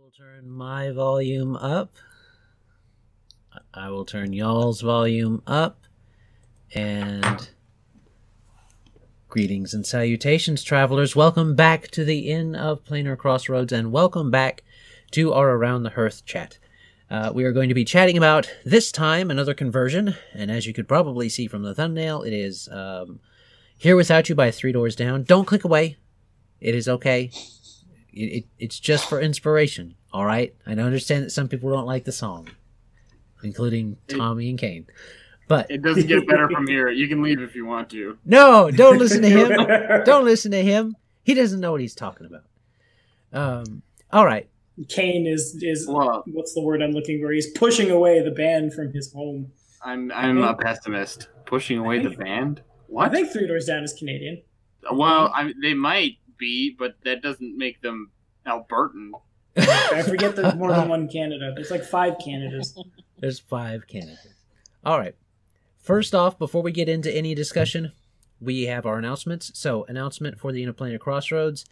will turn my volume up. I will turn y'all's volume up. And greetings and salutations, travelers. Welcome back to the Inn of Planar Crossroads, and welcome back to our Around the Hearth chat. We are going to be chatting about, this time, another conversion, and as you could probably see from the thumbnail, it is Here Without You by Three Doors Down. Don't click away. It is okay. It's just for inspiration, all right? I understand that some people don't like the song, including Tommy and Kane. But it doesn't get better from here. You can leave if you want to. No, don't listen to him. Don't listen to him. He doesn't know what he's talking about. All right. Kane is what's the word I'm looking for? He's pushing away the band from his home. I'm a pessimist. Pushing away the band? What? I think Three Doors Down is Canadian. Well, they might be, but that doesn't make them Albertan. I forget there's more than one Canada. There's like 5 Canadas. There's 5 Canadas. All right. First off, before we get into any discussion, we have our announcements. So, announcement for the Inn of Planar Crossroads.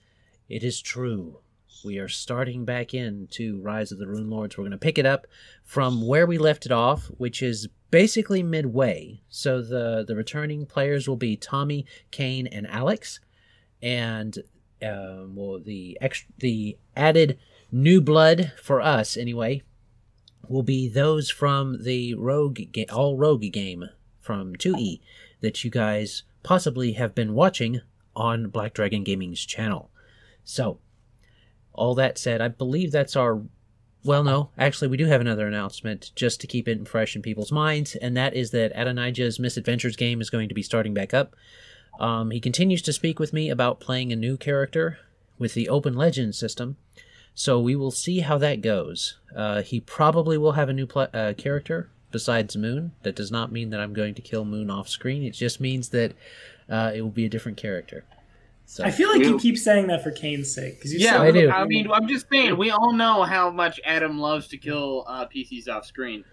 It is true. We are starting back into Rise of the Rune Lords. We're going to pick it up from where we left it off, which is basically midway. So the returning players will be Tommy, Kane, and Alex. And the added new blood for us, anyway, will be those from the all rogue game from 2E that you guys possibly have been watching on Black Dragon Gaming's channel. So, all that said, I believe that's our... Well, no, actually, we do have another announcement just to keep it fresh in people's minds, and that is that Adonijah's Misadventures game is going to be starting back up. He continues to speak with me about playing a new character with the Open Legends system, so we will see how that goes. He probably will have a new character besides Moon. That does not mean that I'm going to kill Moon off screen. It just means that it will be a different character. So, I feel like you keep saying that for Kane's sake. I do. I mean, I'm just saying, we all know how much Adam loves to kill PCs off screen.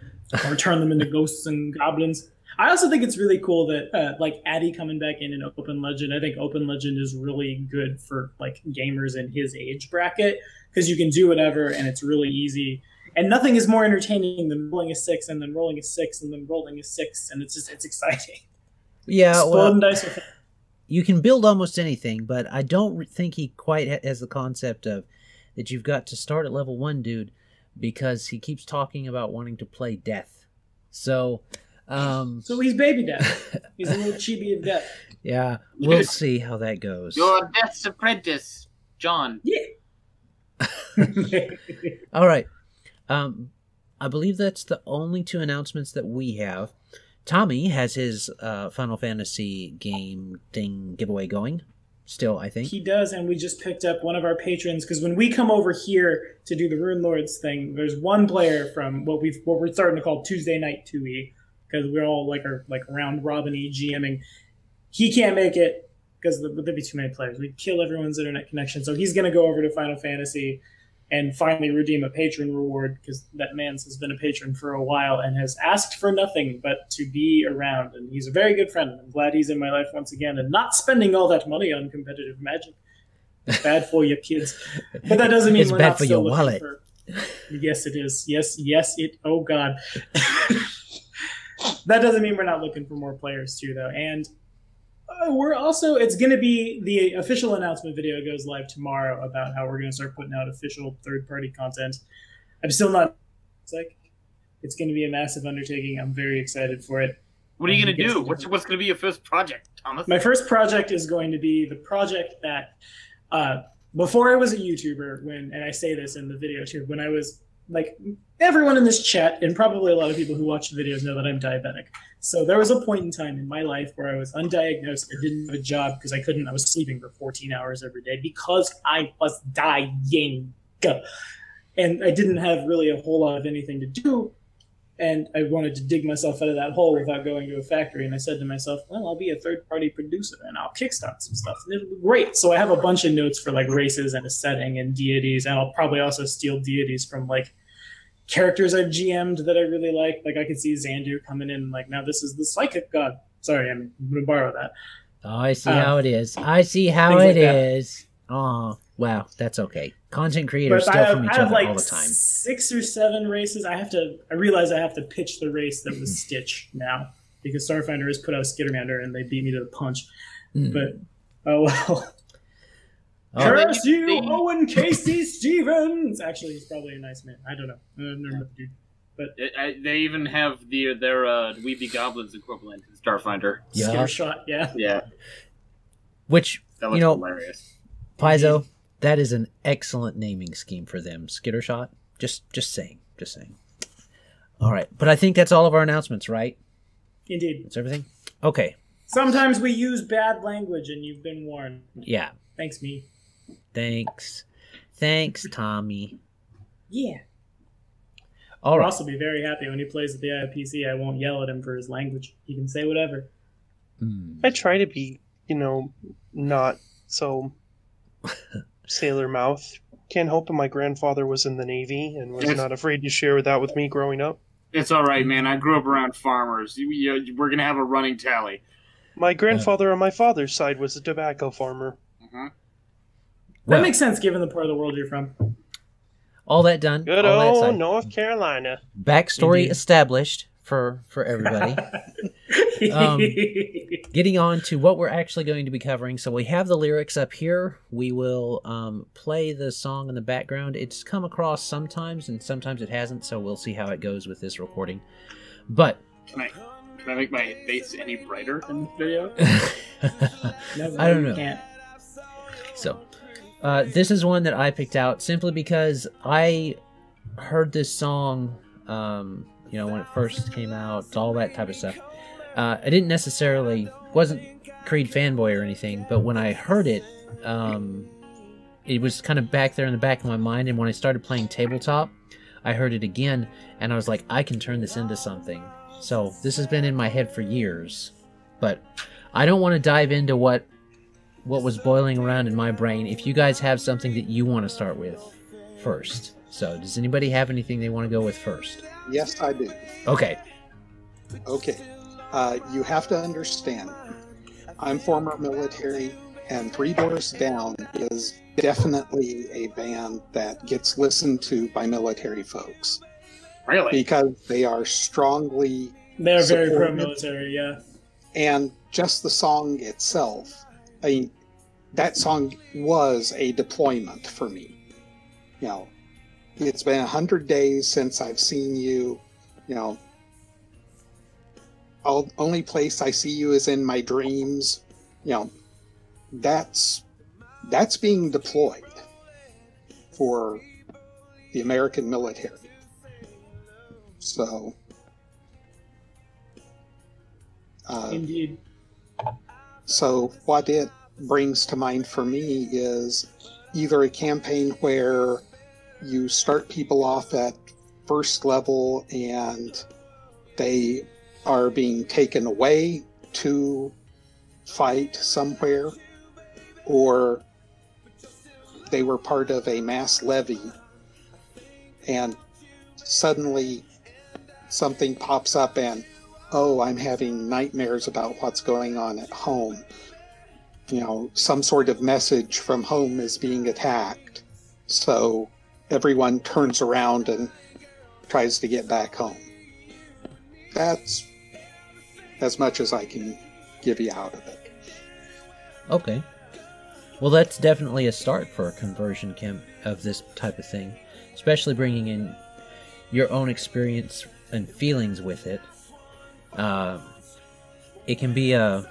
Or turn them into ghosts and goblins. I also think it's really cool that, like, Addy coming back in Open Legend. I think Open Legend is really good for, like, gamers in his age bracket, because you can do whatever, and it's really easy. And nothing is more entertaining than rolling a 6, and then rolling a 6, and then rolling a 6, and it's exciting. Yeah, well... Dice with You can build almost anything, but I don't think he quite has the concept of that you've got to start at level 1, dude, because he keeps talking about wanting to play Death. So he's baby Death. He's a little chibi of Death. Yeah, we'll see how that goes. You're Death's apprentice, John. Yeah. All right. I believe that's the only 2 announcements that we have. Tommy has his Final Fantasy game thing giveaway going still, I think. He does, and we just picked up one of our patrons, because when we come over here to do the Rune Lords thing, there's one player from what we're starting to call Tuesday Night 2E, because we're all like round robin-y GMing. He can't make it because there'd be too many players. We'd kill everyone's internet connection, so he's going to go over to Final Fantasy and finally redeem a patron reward, because that man has been a patron for a while and has asked for nothing but to be around. And he's a very good friend. I'm glad he's in my life once again and not spending all that money on competitive Magic. It's bad for you kids. But that doesn't mean it's we're bad not for still your looking wallet. Yes, it is. Yes, it. Oh, God. That doesn't mean we're not looking for more players, too, though. And we're also, it's going to be, the official announcement video goes live tomorrow about how we're going to start putting out official third-party content. I'm still not, it's going to be a massive undertaking. I'm very excited for it. What are you going to do? What's going to be your first project, Thomas? My first project is going to be the project that, before I was a YouTuber, and I say this in the video too, when I was, like, everyone in this chat, and probably a lot of people who watch the videos know that I'm diabetic. So there was a point in time in my life where I was undiagnosed. I didn't have a job because I was sleeping for 14 hours every day because I was dying. And I didn't have really a whole lot of anything to do. And I wanted to dig myself out of that hole without going to a factory. And I said to myself, well, I'll be a third-party producer and I'll kickstart some stuff. And it'll be great. So I have a bunch of notes for, like, races and a setting and deities. And I'll probably also steal deities from, like, characters I've GM'd that I really like. Like, I could see Xandu coming in, like, now this is the psychic god. Sorry, I'm going to borrow that. Oh, I see how it is. I see how it is. Oh, Wow, that's okay. Content creators But steal from each I have other like all the time. 6 or 7 races. I realize I have to pitch the race that was Stitch now because Starfinder has put out Skittermander and they beat me to the punch. But oh well. Curse you, Owen Casey Stevens. Actually, he's probably a nice man. I don't know. I've never met the dude. But they even have their Weeby Goblins equivalent in Starfinder. Yeah. Scattershot, yeah. Yeah. Which, That looks hilarious. Paizo, that is an excellent naming scheme for them. Skittershot. Just saying. All right. But I think that's all of our announcements, right? Indeed. That's everything? Okay. Sometimes we use bad language and you've been warned. Yeah. Thanks, me. Thanks, Tommy. Yeah. All I'll right. also be very happy when he plays at the IOPC. I won't yell at him for his language. He can say whatever. I try to be, not so sailor mouth. Can't help it. My grandfather was in the Navy and was not afraid to share that with me growing up. It's all right, man. I grew up around farmers. We're gonna have a running tally. My grandfather on my father's side was a tobacco farmer. That makes sense given the part of the world you're from. All that done. Good old North Carolina. Backstory established for everybody. Getting on to what we're actually going to be covering. So we have the lyrics up here. We will play the song in the background. It's come across sometimes, and sometimes it hasn't, so we'll see how it goes with this recording. But Can I make my face any brighter in this video? I don't know. Can't. So, this is one that I picked out simply because I heard this song, when it first came out, all that type of stuff. I didn't necessarily, wasn't Creed fanboy or anything, but when I heard it, it was kind of back there in the back of my mind, and when I started playing Tabletop, I heard it again, and I was like, I can turn this into something. So, this has been in my head for years, but I don't want to dive into what was boiling around in my brain. If you guys have something that you want to start with first. So, does anybody have anything they want to go with first? Yes, I do. Okay. You have to understand, I'm former military, and Three Doors Down is definitely a band that gets listened to by military folks. Really? Because they are strongly They're very supported. pro-military, yeah. And just the song itself, I mean, that song was a deployment for me. It's been 100 days since I've seen you. Only place I see you is in my dreams. That's being deployed for the American military. So, Indeed. So what it brings to mind for me is either a campaign where you start people off at first level and they are being taken away to fight somewhere, or they were part of a mass levy and suddenly something pops up and, oh, I'm having nightmares about what's going on at home. Some sort of message from home is being attacked. So everyone turns around and tries to get back home. That's as much as I can give you out of it. Okay. Well, that's definitely a start for a conversion camp of this type of thing, especially bringing in your own experience and feelings with it. It can be a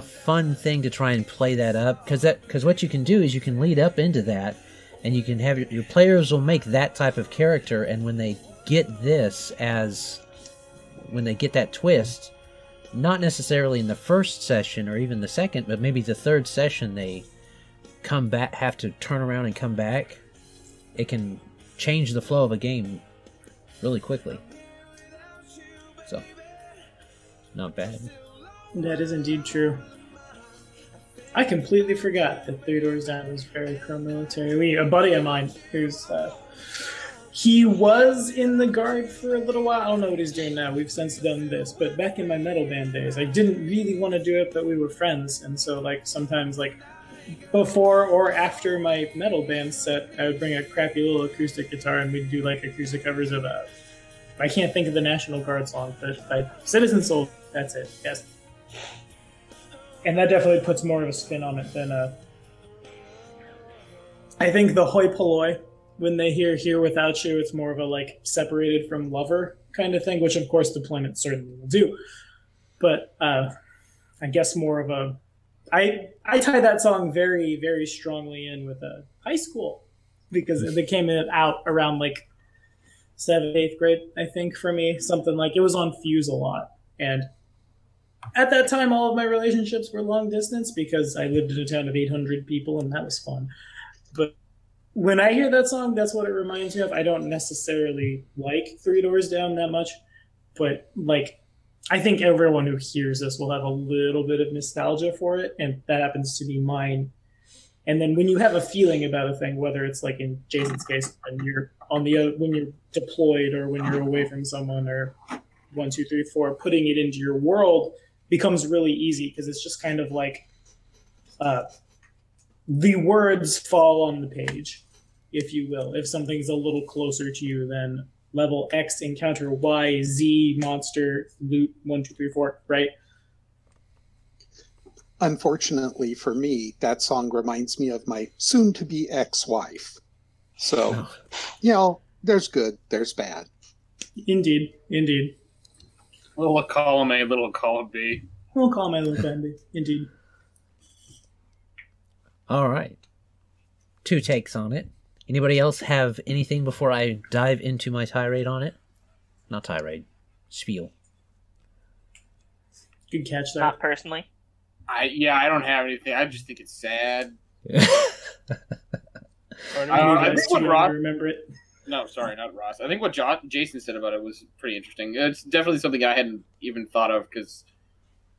fun thing to try and play that up, because what you can do is you can lead up into that, and you can have your players will make that type of character, and when they get when they get that twist, not necessarily in the first session or even the second, but maybe the third session they come back, have to turn around and come back. It can change the flow of a game really quickly. So, not bad. That is indeed true. I completely forgot that Three Doors Down was very pro-military. A buddy of mine who's he was in the Guard for a little while. I don't know what he's doing now. We've since done this, but back in my metal band days, I didn't really want to do it, but we were friends, and so sometimes before or after my metal band set, I would bring a crappy little acoustic guitar and we'd do like acoustic covers of I can't think of the National Guard song, but by Citizen Soul. That's it. Yes. And that definitely puts more of a spin on it than I think the hoi polloi, when they hear Here Without You, it's more of a like separated from lover kind of thing, which of course Deployment certainly will do. But I guess more of a I tie that song very, very strongly in with high school because they came out around like 7th, 8th grade, I think, for me. Something like it was on Fuse a lot. And at that time, all of my relationships were long distance because I lived in a town of 800 people and that was fun. But when I hear that song, that's what it reminds me of. I don't necessarily like Three Doors Down that much, but like I think everyone who hears this will have a little bit of nostalgia for it, and that happens to be mine. And then when you have a feeling about a thing, whether it's like in Jason's case, when you're when you're deployed or when you're away from someone, or 1, 2, 3, 4, putting it into your world becomes really easy because it's just kind of like the words fall on the page, if you will. If something's a little closer to you than level X, encounter Y, Z, monster, loot, 1, 2, 3, 4, right? Unfortunately for me, that song reminds me of my soon-to-be ex-wife. So, there's good, there's bad. Indeed, indeed. Little column A, little column B. We'll call my little column B, indeed. All right. 2 takes on it. Anybody else have anything before I dive into my tirade on it? Not tirade. Spiel. Good catch there. Not personally. I don't have anything. I just think it's sad. I think what Ross remember it. No, sorry, not Ross. I think what Jason said about it was pretty interesting. It's definitely something I hadn't even thought of because,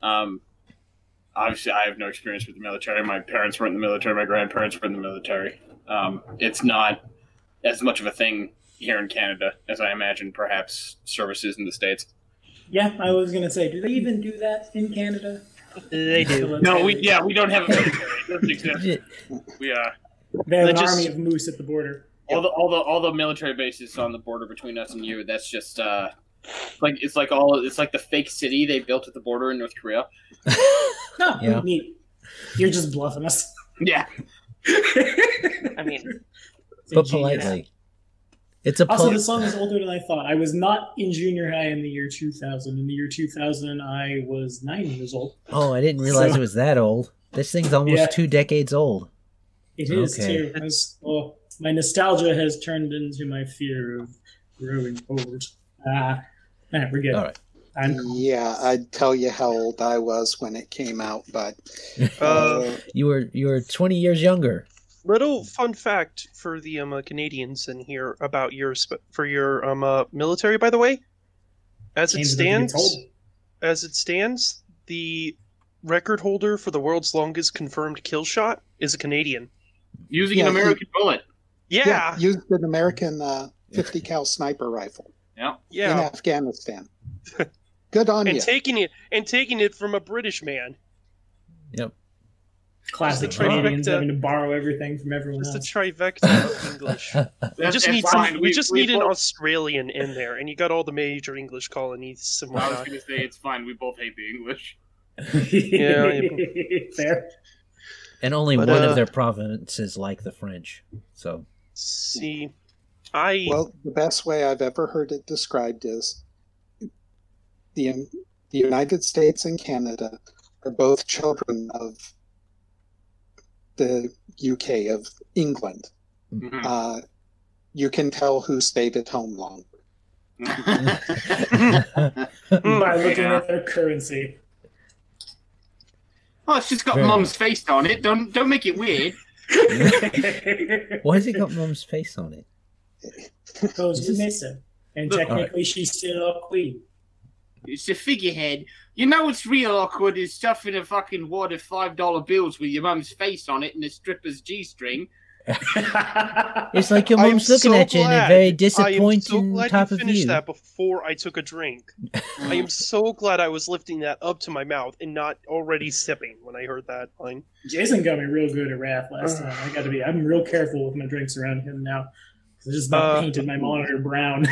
obviously, I have no experience with the military. My parents were in the military. My grandparents were in the military. It's not as much of a thing here in Canada as I imagine perhaps services in the States. Yeah, I was going to say, do they even do that in Canada? They do. No, we don't have a military. It doesn't exist. They have an army of moose at the border. All the military bases on the border between us and you. That's just it's like the fake city they built at the border in North Korea. No, neat. You're just bluffing us. Yeah. I mean, but politely. It's a also, the song is older than I thought. I was not in junior high in the year 2000. In the year 2000, I was 9 years old. Oh, I didn't realize it was that old. This thing's almost 2 decades old. It is, too. My nostalgia has turned into my fear of growing old. We're good. All right. Yeah, I'd tell you how old I was when it came out, but you were 20 years younger. Little fun fact for the Canadians in here about your military, by the way. As it stands, the record holder for the world's longest confirmed kill shot is a Canadian. Using an American bullet. Yeah. Used an American 50 cal sniper rifle. Yeah. In Afghanistan. Good on you. And taking it from a British man. Yep. Classic Canadians having to borrow everything from everyone else. It's a trifecta of English. We just need an Australian in there, and you got all the major English colonies. I was going to say, it's fine. We both hate the English. Fair. And only one of their provinces like the French. So, well, the best way I've ever heard it described is the United States and Canada are both children of the UK, of England. Mm-hmm. You can tell who stayed at home long. By looking at their currency. Oh, it's just got Mum's face on it. Don't make it weird. Why has it got Mum's face on it? Because we miss her. And technically she's still our queen. It's a figurehead. You know what's real awkward is stuffing a fucking wad of $5 bills with your mum's face on it and a stripper's G-string. It's like your I am mom's looking so at you in a glad- very I am so disappointing glad type you of finished view. that before I took a drink. I am so glad I was lifting that up to my mouth and not already sipping when I heard that line. Jason got me real good at Wrath last time. I'm real careful with my drinks around him now. I just about painted my monitor brown.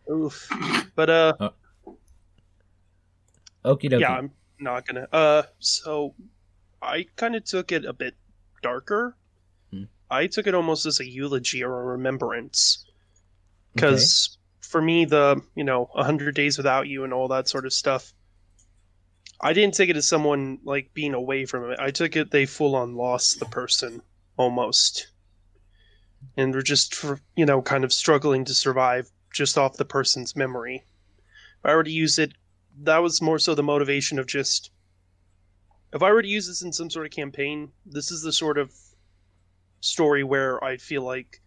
Oof. But Okie dokie. yeah, I'm not gonna. So I kind of took it a bit darker. I took it almost as a eulogy or a remembrance. Because for me, 100 Days Without You and all that sort of stuff, I didn't take it as someone, like, being away from it. I took it they full-on lost the person, almost. And were just, kind of struggling to survive just off the person's memory. If I were to use it, that was more so the motivation of just... If I were to use this in some sort of campaign, this is the sort of story where I feel like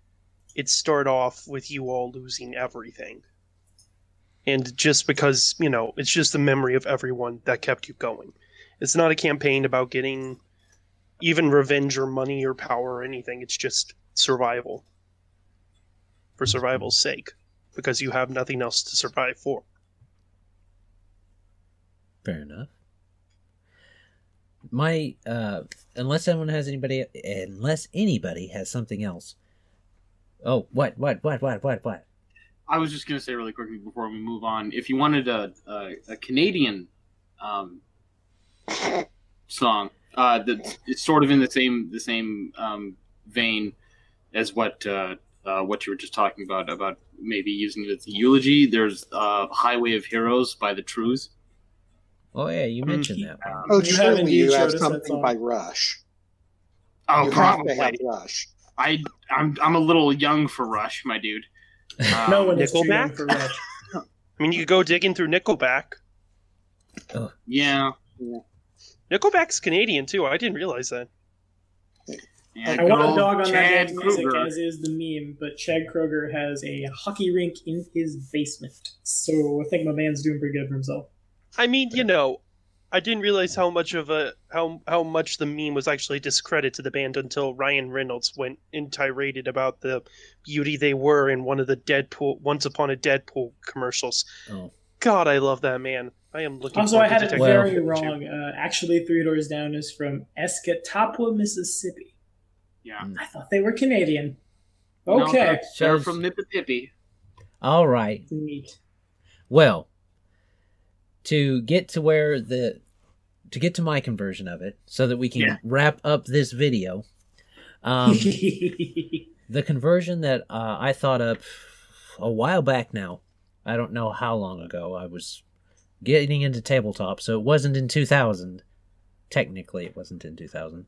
it started off with you all losing everything. And just because, it's just the memory of everyone that kept you going. It's not a campaign about getting even revenge or money or power or anything. It's just survival. For survival's sake. Because you have nothing else to survive for. Fair enough. My unless anybody has something else. Oh, what? I was just gonna say really quickly before we move on, if you wanted a Canadian song, it's sort of in the same vein as what you were just talking about maybe using it as a eulogy. There's Highway of Heroes by the Trues. Oh yeah, you mentioned that one. Oh, You have surely indeed you showed have us that something song. by Rush. Oh, You have probably. to have Rush. I'm a little young for Rush, my dude. No one is too Nickelback? young for Rush. I mean, you could go digging through Nickelback. Yeah. Nickelback's Canadian, too. I didn't realize that. Yeah, I want good to old dog on that Chad man's music, Kroeger. as is the meme, but Chad Kroeger has a hockey rink in his basement. So I think my man's doing pretty good for himself. I mean, I didn't realize how much the meme was actually a discredit to the band until Ryan Reynolds went and tiraded about the beauty they were in one of the Deadpool Once Upon a Deadpool commercials. Oh. God, I love that man. I am looking. Also, forward I to had it Detective very Pikachu. wrong. Actually, Three Doors Down is from Escatappa, Mississippi. Yeah. I thought they were Canadian. No, Okay. they're from Mississippi. All right. Neat. Well, to get to my conversion of it, so that we can wrap up this video, the conversion that I thought up a while back now, I don't know how long ago, I was getting into tabletop, so it wasn't in 2000. Technically, it wasn't in 2000.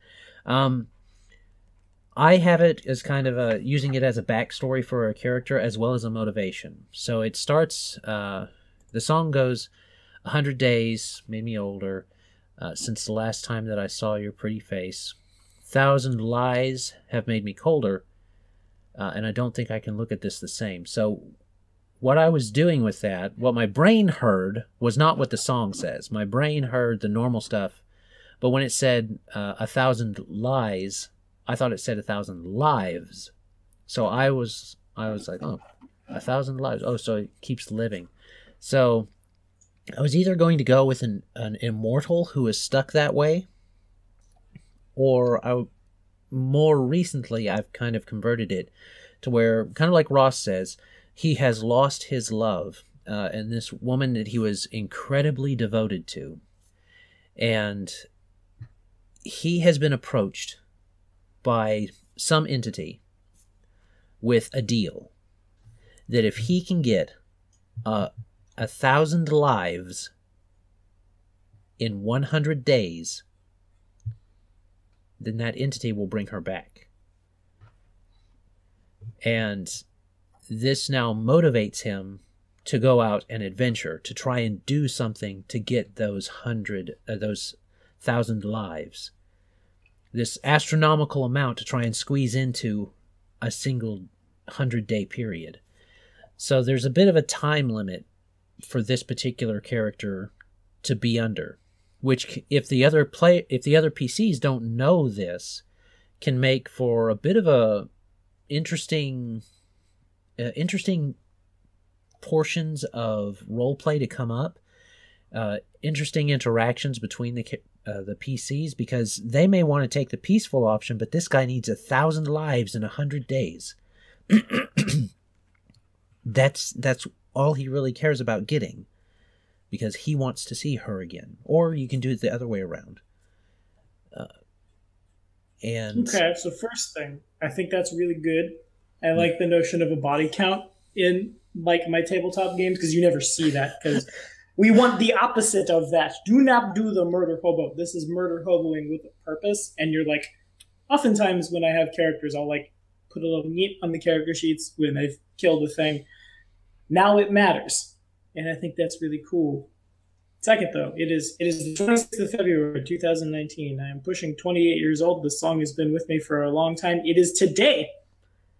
I have it as kind of using it as a backstory for a character as well as a motivation. So it starts, the song goes, 100 days made me older, since the last time that I saw your pretty face. 1,000 lies have made me colder, and I don't think I can look at this the same. So what I was doing with that, what my brain heard was not what the song says. My brain heard the normal stuff, but when it said 1,000 lies, I thought it said 1,000 lives. So I was like, oh, 1,000 lives. Oh, so it keeps living. So I was either going to go with an immortal who is stuck that way, or more recently I've kind of converted it to where, kind of like Ross says, he has lost his love, and this woman that he was incredibly devoted to. And he has been approached by some entity with a deal that if he can get 1,000 lives in 100 days, then that entity will bring her back. And this now motivates him to go out and adventure, to try and do something to get those 1,000 lives. This astronomical amount to try and squeeze into a single 100-day period. So there's a bit of a time limit for this particular character to be under, which if the other PCs don't know this, can make for a bit of a interesting portions of role play to come up. Interesting interactions between the PCs, because they may want to take the peaceful option, but this guy needs 1,000 lives in 100 days. That's all he really cares about getting, because he wants to see her again. Or you can do it the other way around. Okay, so first thing, I think that's really good. I like the notion of a body count in like my tabletop games, because you never see that, because we want the opposite of that. Do not do the murder hobo. This is murder hoboing with a purpose. And you're like, oftentimes when I have characters, I'll like put a little meat on the character sheets when they've killed the thing. Now it matters. And I think that's really cool. Second, though, it is the 26th of February, 2019. I am pushing 28 years old. This song has been with me for a long time. It is today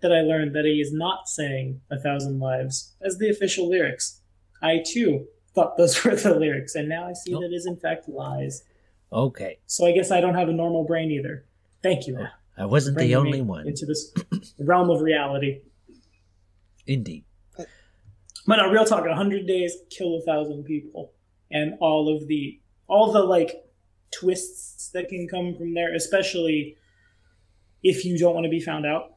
that I learned that he is not saying 1,000 lives as the official lyrics. I, too, thought those were the lyrics, and now I see that is, in fact, lies. Okay. So I guess I don't have a normal brain either. Thank you. I wasn't the only one. Into this realm of reality. Indeed. But no, real talk, 100 days, kill 1,000 people. And all the like twists that can come from there, especially if you don't want to be found out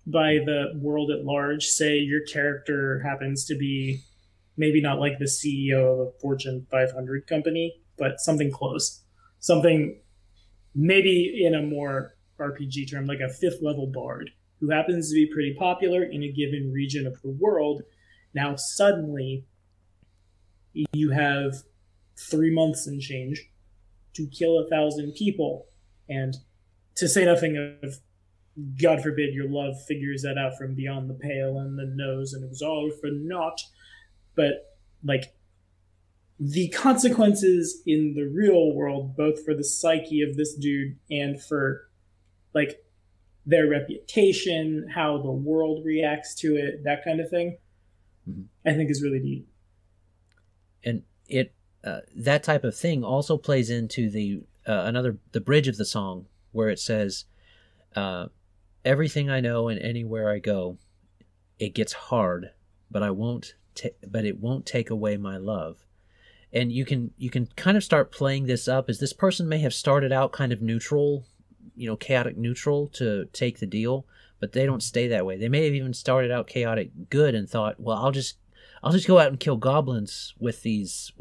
by the world at large. Say your character happens to be maybe not like the CEO of a Fortune 500 company, but something close. Something maybe in a more RPG term, like a 5th level bard who happens to be pretty popular in a given region of the world. Now suddenly you have 3 months and change to kill 1,000 people. And to say nothing of, God forbid, your love figures that out from beyond the pale and the nose and it was all for naught. But, like, the consequences in the real world, both for the psyche of this dude and for, like, their reputation, how the world reacts to it, that kind of thing, I think is really neat. And it that type of thing also plays into the bridge of the song, where it says, "Everything I know and anywhere I go, it gets hard, but it won't take away my love." And you can kind of start playing this up as this person may have started out kind of neutral, chaotic neutral to take the deal, but they don't stay that way. They may have even started out chaotic good and thought, well, I'll just go out and kill goblins with this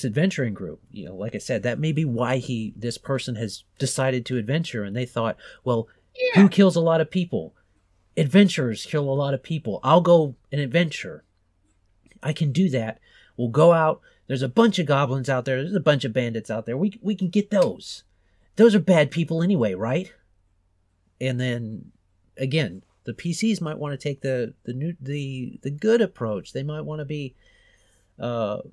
adventuring group. Like I said, that may be why this person has decided to adventure, and they thought, well, who kills a lot of people? Adventurers kill a lot of people. I'll go and adventure. I can do that. We'll go out. There's a bunch of goblins out there. There's a bunch of bandits out there. We can get those. Those are bad people anyway, right? And then, again, the PCs might want to take the good approach. They might want to be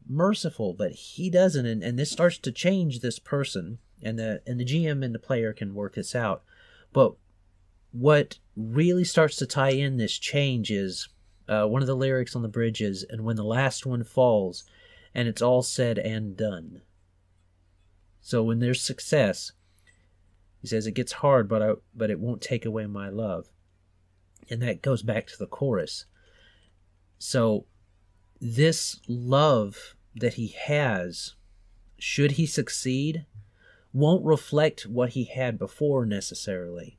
merciful, but he doesn't. And this starts to change this person, and the GM and the player can work this out. But what really starts to tie in this change is one of the lyrics on the bridge is, "And when the last one falls, and it's all said and done." So when there's success, he says, "It gets hard, but it won't take away my love." And that goes back to the chorus. So this love that he has, should he succeed, won't reflect what he had before necessarily,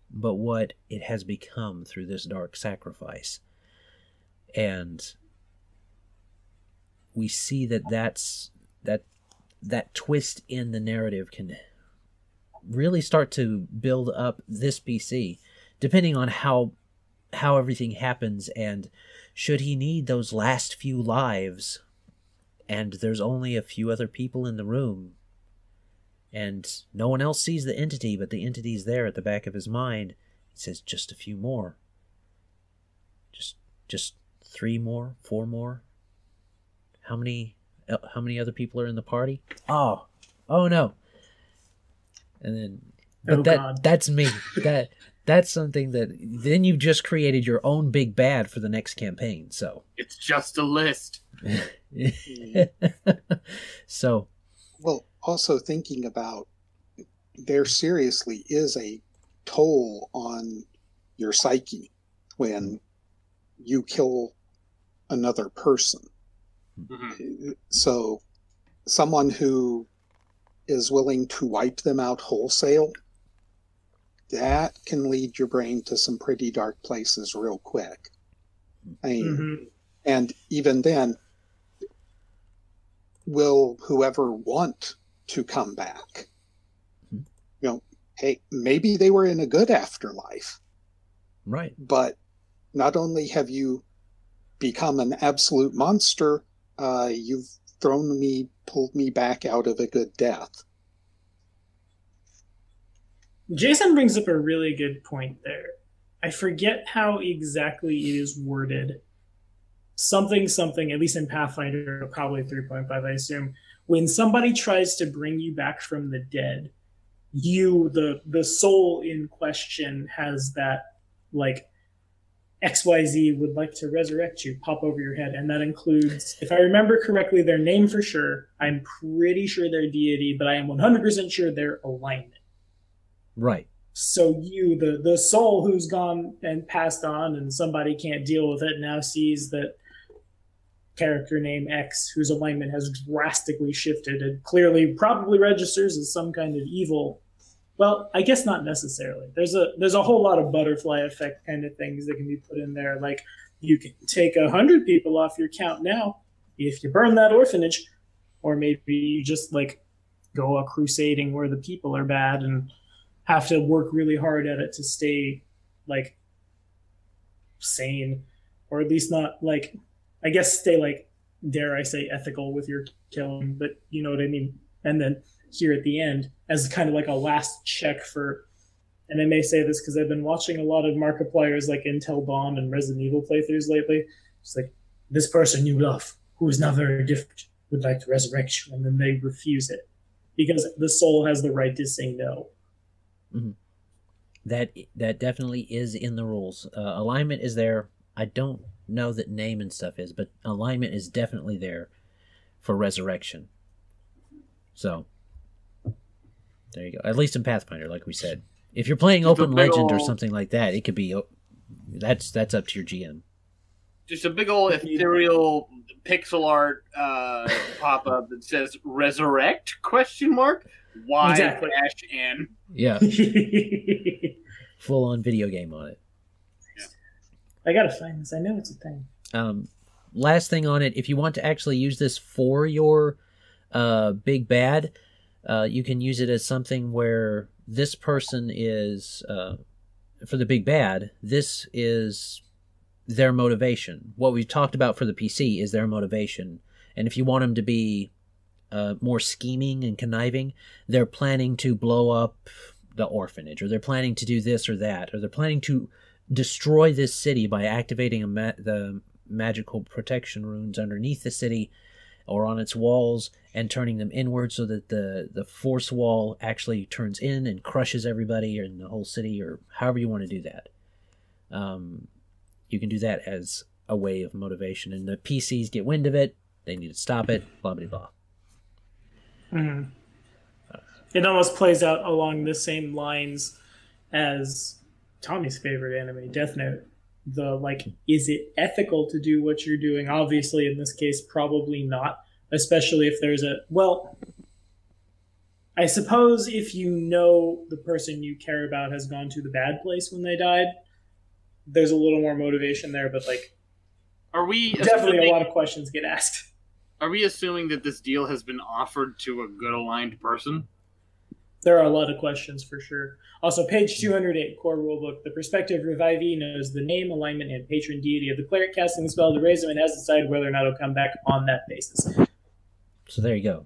but what it has become through this dark sacrifice. And we see that twist in the narrative can really start to build up this PC, depending on how everything happens, and should he need those last few lives, and there's only a few other people in the room, and no one else sees the entity, but the entity's there at the back of his mind. He says, just a few more. Just 3 more, 4 more. How many other people are in the party? Oh no. And then, that's me. That's something that then you've just created your own big bad for the next campaign. So it's just a list. Well, also thinking about, there seriously is a toll on your psyche when you kill another person. Mm-hmm. So someone who is willing to wipe them out wholesale, that can lead your brain to some pretty dark places real quick. I mean, and even then, will whoever want to come back? You know, hey, maybe they were in a good afterlife. Right. But not only have you become an absolute monster, you've pulled me back out of a good death. Jason brings up a really good point there. I forget how exactly it is worded. Something, at least in Pathfinder, probably 3.5, I assume. When somebody tries to bring you back from the dead, you, the soul in question, has that, like, XYZ would like to resurrect you, pop over your head. And that includes, if I remember correctly, their name for sure. I'm pretty sure their deity, but I am 100% sure their alignment. Right. So you, the soul who's gone and passed on and somebody can't deal with it, now sees that character name X, whose alignment has drastically shifted and clearly probably registers as some kind of evil. Well, I guess not necessarily. There's a whole lot of butterfly effect kind of things that can be put in there. Like, you can take 100 people off your count now if you burn that orphanage, or maybe you just, like, go a crusading where the people are bad and have to work really hard at it to stay, like, sane, or at least not, like, I guess stay, like, dare I say, ethical with your killing, but you know what I mean. And then here at the end, as kind of like a last check for, and I may say this because I've been watching a lot of Markiplier's, like, Until Dawn and Resident Evil playthroughs lately. It's like, this person you love, who is now very different, would like to resurrect you, and then they refuse it because the soul has the right to say no. Mm-hmm. That definitely is in the rules. Alignment is there. I don't know that name and stuff is, but alignment is definitely there for resurrection. So there you go. At least in Pathfinder, like we said. If you're playing Open Legend or something like that, it could be that's up to your GM. Just a big old ethereal pixel art pop-up that says "Resurrect?" ? Why Exactly. -N? Yeah. Full-on video game on it. Yeah. I gotta find this. I know it's a thing. Last thing on it, if you want to actually use this for your big bad, you can use it as something where this person is, for the big bad, this is their motivation. What we've talked about for the PC is their motivation. And if you want them to be more scheming and conniving, they're planning to blow up the orphanage, or they're planning to do this or that, or they're planning to destroy this city by activating the magical protection runes underneath the city or on its walls and turning them inward so that the force wall actually turns in and crushes everybody in the whole city, or however you want to do that. You can do that as a way of motivation, and the PCs get wind of it. They need to stop it, blah, blah, blah. Mm-hmm. It almost plays out along the same lines as Tommy's favorite anime, Death Note. The, like, is it ethical to do what you're doing? Obviously, in this case, probably not, especially if there's well, I suppose if you know the person you care about has gone to the bad place when they died, there's a little more motivation there, but, like, definitely a lot of questions get asked. Are we assuming that this deal has been offered to a good aligned person? There are a lot of questions for sure. Also, page 208, core rulebook. The prospective revivee knows the name, alignment, and patron deity of the cleric casting the spell to raise him and has decided whether or not he'll come back on that basis. So there you go.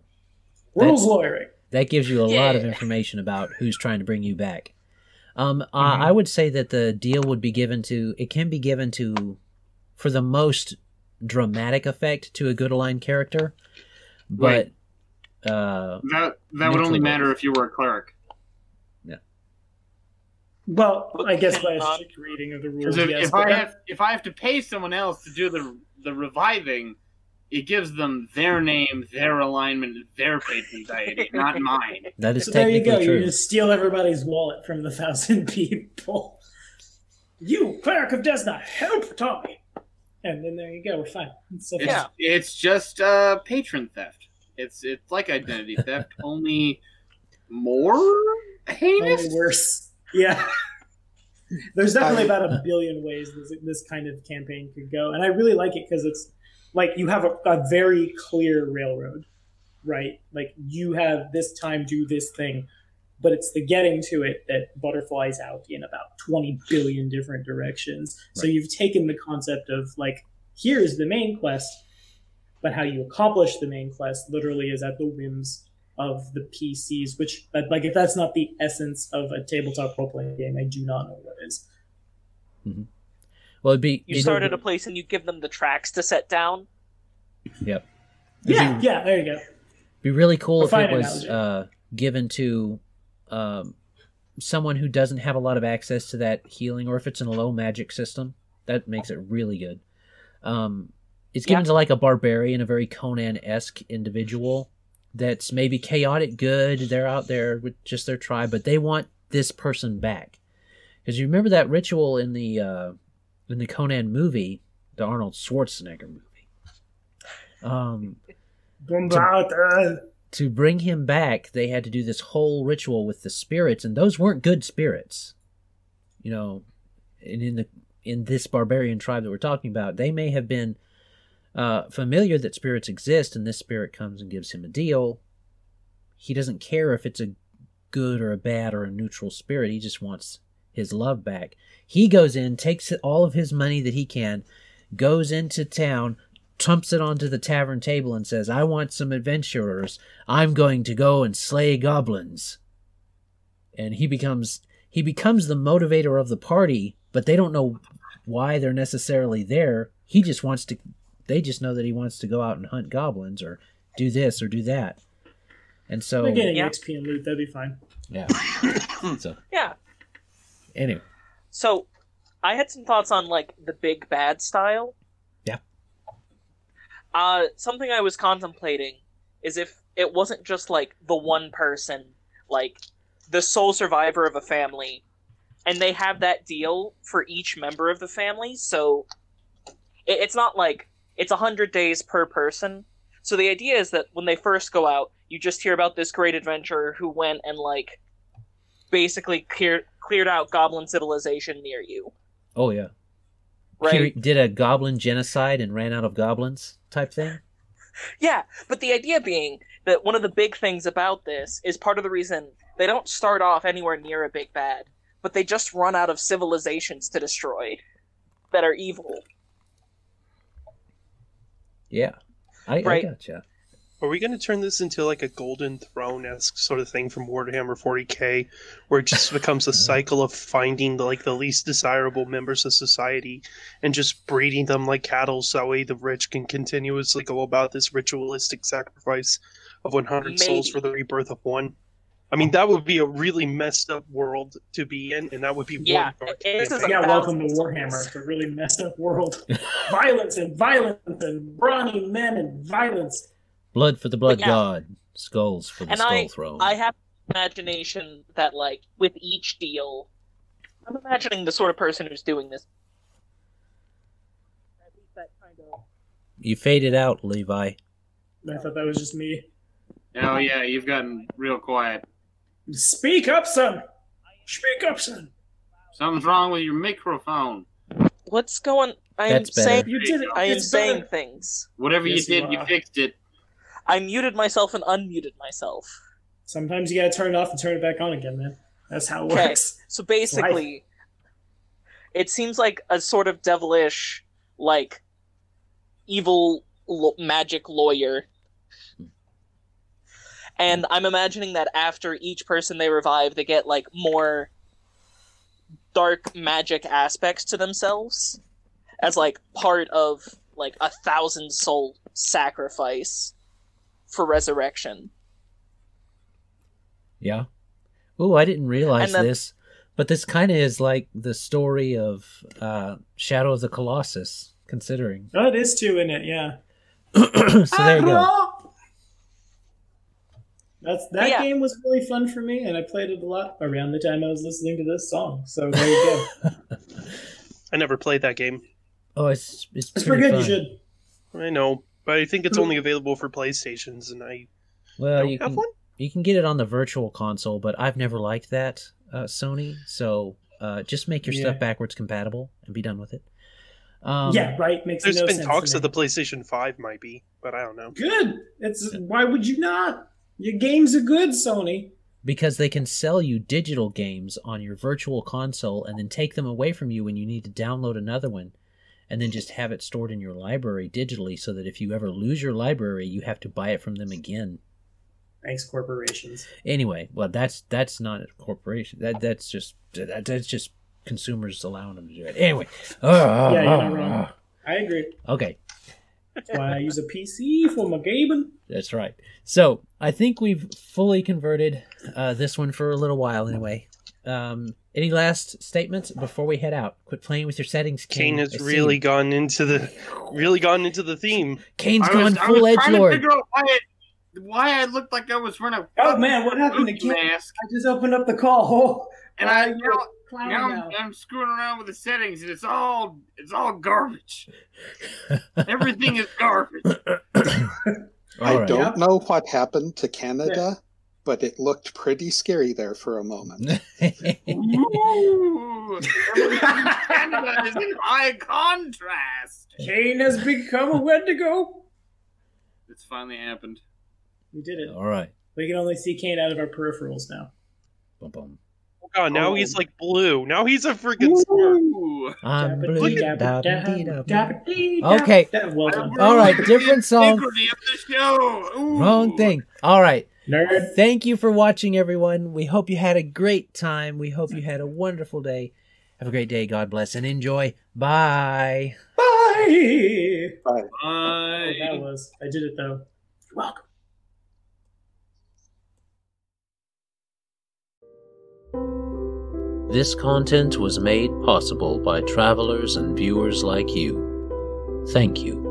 Rules lawyering. That gives you a lot of information about who's trying to bring you back. I would say that the deal would be given to, it can be given to, for the most dramatic effect, to a good aligned character, but that would only matter if you were a cleric. Yeah. Well, I guess by a strict reading of the rules, if I have to pay someone else to do the reviving, it gives them their name, their alignment, their patron deity, not mine. That is So there you technically go. true. You just steal everybody's wallet from the 1,000 people. You, cleric of Desna, help Tommy. And then there you go. We're fine. It's just patron theft. It's like identity theft, only more heinous. Only worse. Yeah. There's definitely about a billion ways this kind of campaign could go. And I really like it because it's like you have a very clear railroad, right? Like you have this time do this thing, but it's the getting to it that butterflies out in about 20 billion different directions. Right. So you've taken the concept of like, here's the main quest, but how you accomplish the main quest literally is at the whims of the PCs, which, like, if that's not the essence of a tabletop role-playing game, I do not know what is. Mm-hmm. Well, you start at a place and you give them the tracks to set down. Yep. Yeah, there you go. It'd be really cool if it was given to someone who doesn't have a lot of access to that healing, or if it's in a low magic system. That makes it really good. It's given to like a barbarian, a very Conan-esque individual that's maybe chaotic good. They're out there with just their tribe, but they want this person back. Because you remember that ritual in the Conan movie, the Arnold Schwarzenegger movie. To bring him back, they had to do this whole ritual with the spirits, and those weren't good spirits. You know, and in this barbarian tribe that we're talking about, they may have been familiar that spirits exist, and this spirit comes and gives him a deal. He doesn't care if it's a good or a bad or a neutral spirit. He just wants his love back. He goes in, takes all of his money that he can, goes into town, trumps it onto the tavern table and says, I want some adventurers. I'm going to go and slay goblins. And he becomes the motivator of the party, but they don't know why they're necessarily there. They just know that he wants to go out and hunt goblins or do this or do that. And so they're getting XP and loot, that'd be fine. Yeah. Anyway. So I had some thoughts on like the big bad style. Yeah. Something I was contemplating is if it wasn't just like the one person, like the sole survivor of a family, and they have that deal for each member of the family. So it's not like it's 100 days per person. So the idea is that when they first go out, you just hear about this great adventurer who went and like basically cleared out goblin civilization near you. Oh yeah. Right. He did a goblin genocide and ran out of goblins type thing? Yeah, but the idea being that one of the big things about this is part of the reason they don't start off anywhere near a big bad, but they just run out of civilizations to destroy that are evil. Yeah, I gotcha. Are we going to turn this into like a Golden Throne-esque sort of thing from Warhammer 40k, where it just becomes a cycle of finding the least desirable members of society and just breeding them like cattle so that way the rich can continuously go about this ritualistic sacrifice of 100 souls for the rebirth of one? I mean, that would be a really messed up world to be in, and that would be one part. Welcome to Warhammer. It's a really messed up world. Violence and brawny men and violence. Blood for the blood god, skulls for the skull throne. I have imagination that, like, with each deal, I'm imagining the sort of person who's doing this. At least that kind of. You faded out, Levi. I thought that was just me. Oh yeah, you've gotten real quiet. Speak up, son. Speak up, son. Something's wrong with your microphone. What's going? I am saying things. Whatever you did, you fixed it. I muted myself and unmuted myself. Sometimes you gotta turn it off and turn it back on again, man. That's how it works. So basically, it seems like a sort of devilish, like, evil magic lawyer. And I'm imagining that after each person they revive, they get, like, more dark magic aspects to themselves as, like, part of, like, 1,000-soul sacrifice for resurrection. Yeah. Oh, I didn't realize this, but this kind of is like the story of Shadow of the Colossus, considering. Oh, it is too, isn't it? Yeah. So there you go. That game was really fun for me, and I played it a lot around the time I was listening to this song. So there you go. I never played that game. Oh, it's pretty good. fun. You should. I know, but I think it's only available for PlayStations, and I don't have one. You can get it on the Virtual Console, but I've never liked that, Sony. So just make your stuff backwards compatible and be done with it. Yeah, right. Makes no sense. There's been talks that the PlayStation 5 might be, but I don't know. Good. Why would you not? Your games are good, Sony. Because they can sell you digital games on your Virtual Console and then take them away from you when you need to download another one, and then just have it stored in your library digitally, so that if you ever lose your library, you have to buy it from them again. Thanks, corporations. Anyway, well, that's not a corporation. That's just consumers allowing them to do it. Anyway. Yeah, you're not wrong. I agree. Okay. That's why I use a PC for my gaming. That's right. So I think we've fully converted this one for a little while anyway. Any last statements before we head out? Quit playing with your settings, Kane. Kane has really gone into the theme. Kane's gone full edgelord. Why I looked like I was wearing a man, what happened to Kane? Mask. I just opened up the call. And I'm screwing around with the settings, and it's all garbage. Everything is garbage. I don't know what happened to Canada, but it looked pretty scary there for a moment. Ooh, Canada is in high contrast. Kane has become a Wendigo. It's finally happened. We did it. All right. We can only see Kane out of our peripherals now. Bum, bum. Oh god, now he's like blue. Now he's a freaking smurf. I'm blue. Okay. Okay. All right. Different song. Wrong thing. All right. Nerd. Thank you for watching, everyone. We hope you had a great time. We hope you had a wonderful day. Have a great day. God bless and enjoy. Bye. Bye. Bye. Bye. I did it though. You're welcome. This content was made possible by travelers and viewers like you. Thank you.